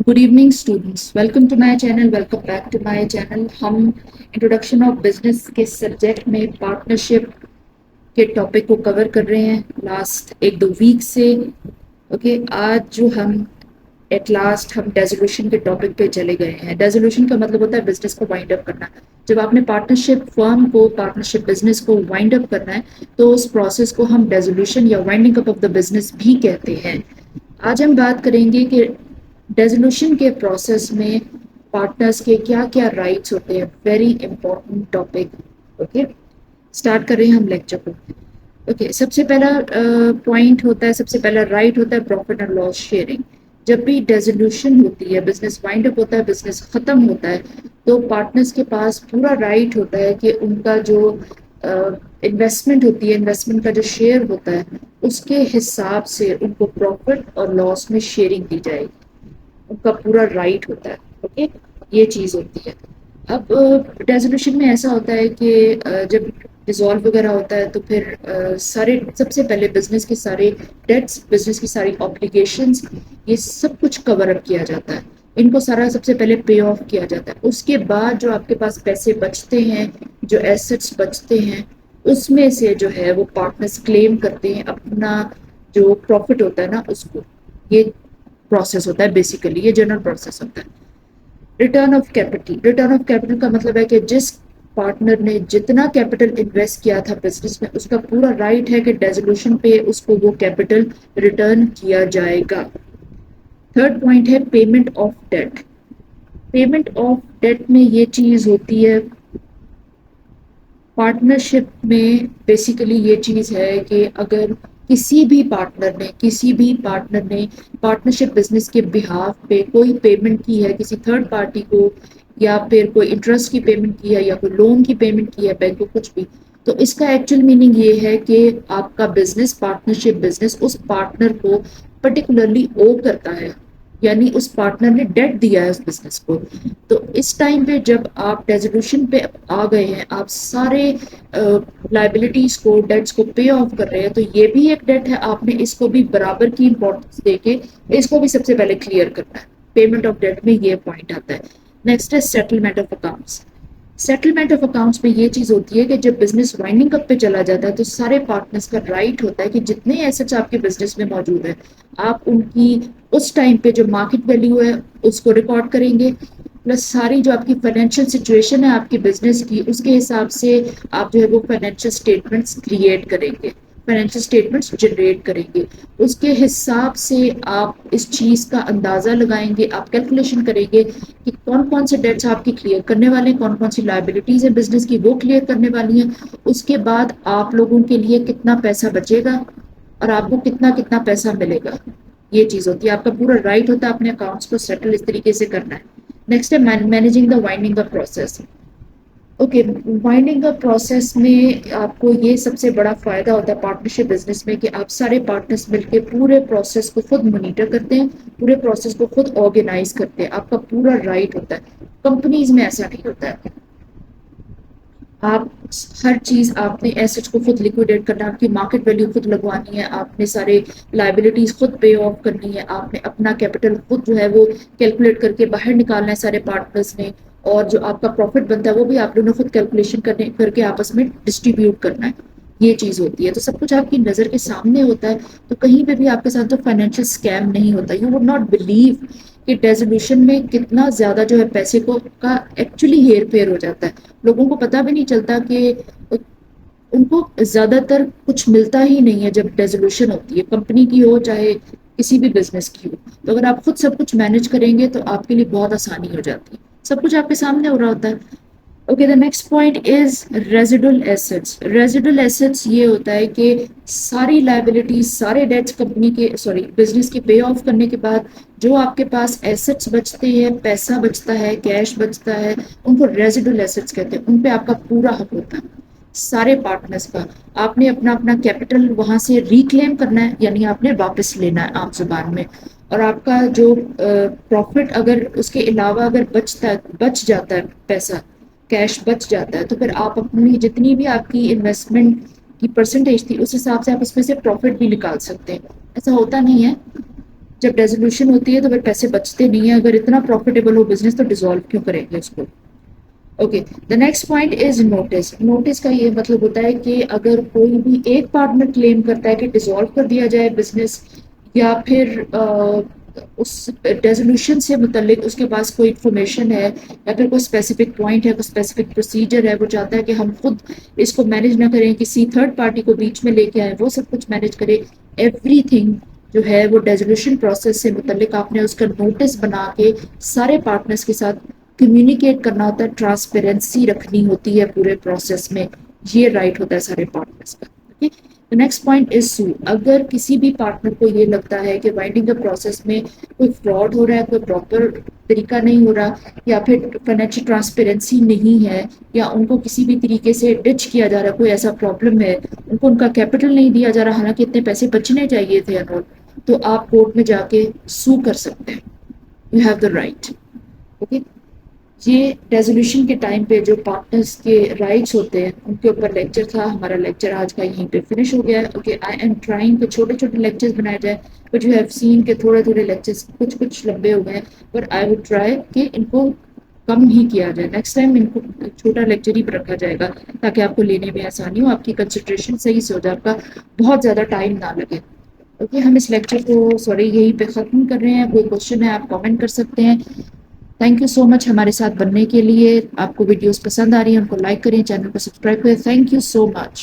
Good evening students, welcome to my channel. Welcome back to my channel. हम introduction of business के subject में partnership के topic को cover कर रहे हैं लास्ट एक दो वीक से। ओके, आज जो हम एट लास्ट हम डेजोल्यूशन के टॉपिक पे चले गए हैं। डेजोल्यूशन का मतलब होता है बिजनेस को वाइंड अप करना। जब आपने पार्टनरशिप फर्म को, पार्टनरशिप बिजनेस को वाइंड अप करना है तो उस प्रोसेस को हम डेजोल्यूशन या winding up of the business भी कहते हैं। आज हम बात करेंगे कि डेजोल्यूशन के प्रोसेस में पार्टनर्स के क्या क्या राइट्स होते हैं। Very important topic. Okay, start कर रहे हैं हम लेक्चर को। ओके, सबसे पहला पॉइंट होता है, सबसे पहला राइट होता है प्रॉफिट एंड लॉस शेयरिंग। जब भी डेजोल्यूशन होती है, बिजनेस वाइंड अप होता है, बिजनेस खत्म होता है, तो पार्टनर्स के पास पूरा राइट होता है कि उनका जो इन्वेस्टमेंट होती है, इन्वेस्टमेंट का जो शेयर होता है, उसके हिसाब से उनको प्रॉफिट और लॉस में शेयरिंग दी जाएगी। उनका पूरा राइट होता है। ओके, ये चीज होती है। अब रेजोल्यूशन में ऐसा होता है कि जब डिसॉल्व वगैरह होता है तो फिर सारे, सबसे पहले बिजनेस के सारे डेट्स, बिजनेस की सारी ऑब्लिगेशंस, ये सब कुछ कवर अप किया जाता है। इनको सारा सबसे पहले पे ऑफ किया जाता है। उसके बाद जो आपके पास पैसे बचते हैं, जो एसेट्स बचते हैं, उसमें से जो है वो पार्टनर्स क्लेम करते हैं अपना जो प्रॉफिट होता है ना उसको। ये प्रोसेस होता है, बेसिकली ये जनरल प्रोसेस होता है। Return of capital. Return of capital का मतलब है कि जिस पार्टनर ने जितना कैपिटल इन्वेस्ट किया था बिजनेस में, उसका पूरा राइट है कि डेजोल्यूशन पे उसको वो कैपिटल रिटर्न किया जाएगा। थर्ड पॉइंट है payment of debt. Payment of debt में ये चीज होती है, पार्टनरशिप में बेसिकली ये चीज है कि अगर किसी भी पार्टनर ने पार्टनरशिप बिजनेस के बिहाफ पे कोई पेमेंट की है किसी थर्ड पार्टी को, या फिर कोई इंटरेस्ट की पेमेंट की है, या कोई लोन की पेमेंट की है बैंक को, कुछ भी, तो इसका एक्चुअल मीनिंग ये है कि आपका बिजनेस, पार्टनरशिप बिजनेस, उस पार्टनर को पर्टिकुलरली ओ करता है, यानी उस पार्टनर ने डेट दिया है उस बिजनेस को। तो इस टाइम पे जब आप रेजोल्यूशन पे आ गए हैं, आप सारे लाइबिलिटीज को, डेट्स को पे ऑफ कर रहे हैं, तो ये भी एक डेट है, आपने इसको भी बराबर की इंपॉर्टेंस देके इसको भी सबसे पहले क्लियर करना है। पेमेंट ऑफ डेट में ये पॉइंट आता है। नेक्स्ट है settlement of accounts. Settlement of accounts में ये चीज होती है कि जब बिजनेस वाइंडिंग अप पे चला जाता है तो सारे पार्टनर्स का राइट होता है कि जितने एसेट्स आपके बिजनेस में मौजूद है, आप उनकी उस टाइम पे जो मार्केट वैल्यू है उसको रिकॉर्ड करेंगे, प्लस सारी जो आपकी फाइनेंशियल सिचुएशन है आपकी बिजनेस की, उसके हिसाब से आप जो है वो फाइनेंशियल स्टेटमेंट्स क्रिएट करेंगे, फाइनेंशियल स्टेटमेंट्स जनरेट करेंगे। उसके हिसाब से आप इस चीज का अंदाजा लगाएंगे, आप कैलकुलेशन करेंगे कि कौन कौन से डेट्स आपकी क्लियर करने वाले हैं, कौन कौन सी लाइबिलिटीज है बिजनेस की वो क्लियर करने वाली हैं। उसके बाद आप लोगों के लिए कितना पैसा बचेगा और आपको कितना कितना पैसा मिलेगा, ये चीज होती है। आपका पूरा राइट होता है अपने अकाउंट्स को सेटल इस तरीके से करना है। नेक्स्ट है managing the winding up process. Okay, winding up process में आपको ये सबसे बड़ा फायदा होता है पार्टनरशिप बिजनेस में कि आप सारे पार्टनर्स मिलकर पूरे प्रोसेस को खुद मॉनिटर करते हैं, पूरे प्रोसेस को खुद ऑर्गेनाइज करते हैं। आपका पूरा राइट होता है। कंपनीज में ऐसा नहीं होता है। आप हर चीज, आपने एसेट्स को खुद लिक्विडेट करना है, आपकी मार्केट वैल्यू खुद लगवानी है, आपने सारे लाइबिलिटीज खुद पे ऑफ करनी है, आपने अपना कैपिटल खुद जो है वो कैलकुलेट करके बाहर निकालना है सारे पार्टनर्स ने, और जो आपका प्रॉफिट बनता है वो भी आप लोगों ने खुद कैलकुलेशन करने करके आपस में डिस्ट्रीब्यूट करना है। ये चीज होती है। तो सब कुछ आपकी नजर के सामने होता है, तो कहीं पे भी आपके साथ तो फाइनेंशियल स्कैम नहीं होता। यू वुड नॉट बिलीव कि डेजोल्यूशन में कितना ज्यादा जो है पैसे को का एक्चुअली हेर फेर हो जाता है। लोगों को पता भी नहीं चलता कि उनको ज्यादातर कुछ मिलता ही नहीं है जब डेजोल्यूशन होती है, कंपनी की हो चाहे किसी भी बिजनेस की हो। तो अगर आप खुद सब कुछ मैनेज करेंगे तो आपके लिए बहुत आसानी हो जाती है, सब कुछ आपके सामने हो रहा होता है। Okay, the next point is residual assets. Residual assets ये होता है कि सारी लाइबिलिटीज, सारे डेट्स कंपनी के, सॉरी, बिजनेस के पे ऑफ करने के बाद जो आपके पास एसेट्स बचते हैं, पैसा बचता है, कैश बचता है, उनको रेजिडुअल एसेट्स कहते हैं। उन पे आपका पूरा हक होता है सारे पार्टनर्स का। आपने अपना अपना कैपिटल वहां से रिक्लेम करना है, यानी आपने वापस लेना है आम जुबान में। और आपका जो प्रॉफिट अगर उसके अलावा अगर बच जाता है पैसा, कैश बच जाता है, तो फिर आप अपनी जितनी भी आपकी इन्वेस्टमेंट की परसेंटेज थी उस हिसाब से आप उसमें से प्रॉफिट भी निकाल सकते हैं। ऐसा होता नहीं है। جب ریزولوشن ہوتی ہے تو پھر پیسے بچتے نہیں ہیں. اگر اتنا پروفیٹیبل ہو بزنس تو ڈیزالو کیوں کریں گے اس کو. Okay the next point is notice. Notice کا یہ مطلب ہوتا ہے کہ اگر کوئی بھی ایک پارٹنر کلیم کرتا ہے کہ ڈیزالو کر دیا جائے بزنس، یا پھر اس ریزولوشن سے متعلق اس کے پاس کوئی انفارمیشن ہے یا پھر کوئی اسپیسیفک پوائنٹ ہے، کوئی اسپیسیفک پروسیجر ہے، وہ چاہتا ہے کہ ہم خود اس کو مینیج نہ کریں، کسی تھرڈ پارٹی کو بیچ میں لے کے آئیں وہ سب کچھ مینیج کرے، ایوری تھنگ جو ہے وہ ریزولوشن پروسیس سے متعلق آپ نے اس کا نوٹس بنا کے سارے پارٹنرز کے ساتھ کمیونیکیٹ کرنا ہوتا ہے. ٹرانسپیرنسی رکھنی ہوتی ہے پورے پروسیس میں. یہ رائٹ ہوتا ہے سارے پارٹنرز کا. نیکسٹ پوائنٹ از سو. اگر کسی بھی پارٹنر کو یہ لگتا ہے کہ وائنڈنگ اپ پروسیس میں کوئی فراڈ ہو رہا ہے، کوئی پراپر طریقہ نہیں ہو رہا، یا پھر فائنینشیل ٹرانسپیرنسی نہیں ہے، یا ان کو کسی بھی طریقے سے ڈچ کیا جا رہا ہے، کوئی ایسا پرابلم ہے، ان کو ان کا کیپٹل نہیں دیا جا رہا حالانکہ اتنے پیسے بچنے چاہیے تھے انول، تو آپ کورٹ میں جا کے سو کر سکتے ہیں. You have the right. Okay. یہ ریزولوشن کے ٹائم پہ جو پارٹنرز کے رائٹس ہوتے ہیں ان کے اوپر لیکچر تھا. ہمارا لیکچر آج کا یہیں پہ فنش ہو گیا ہے. اوکے آئی ایم ٹرائنگ کہ چھوٹے چھوٹے لیکچرز بنائے جائیں، بٹ یو ہیو سین کہ تھوڑے تھوڑے لیکچرز کچھ لمبے ہو گئے ہیں، بٹ آئی وڈ ٹرائی کہ ان کو کم ہی کیا جائے. نیکسٹ ٹائم ان کو چھوٹا لیکچر ہی رکھا جائے گا تاکہ آپ کو لینے میں آسانی ہو، آپ کی کنسنٹریشن صحیح سے ہو جائے، آپ کا بہت زیادہ ٹائم نہ لگے. اوکے ہم اس لیکچر کو یہیں پہ ختم کر رہے ہیں. کوئی کوشچن ہے آپ کامنٹ کر سکتے ہیں. تھینک یو سو مچ ہمارے ساتھ بننے کے لیے. آپ کو ویڈیوز پسند آ رہی ہیں ان کو لائک کریں، چینل کو سبسکرائب کریں. Thank you so much.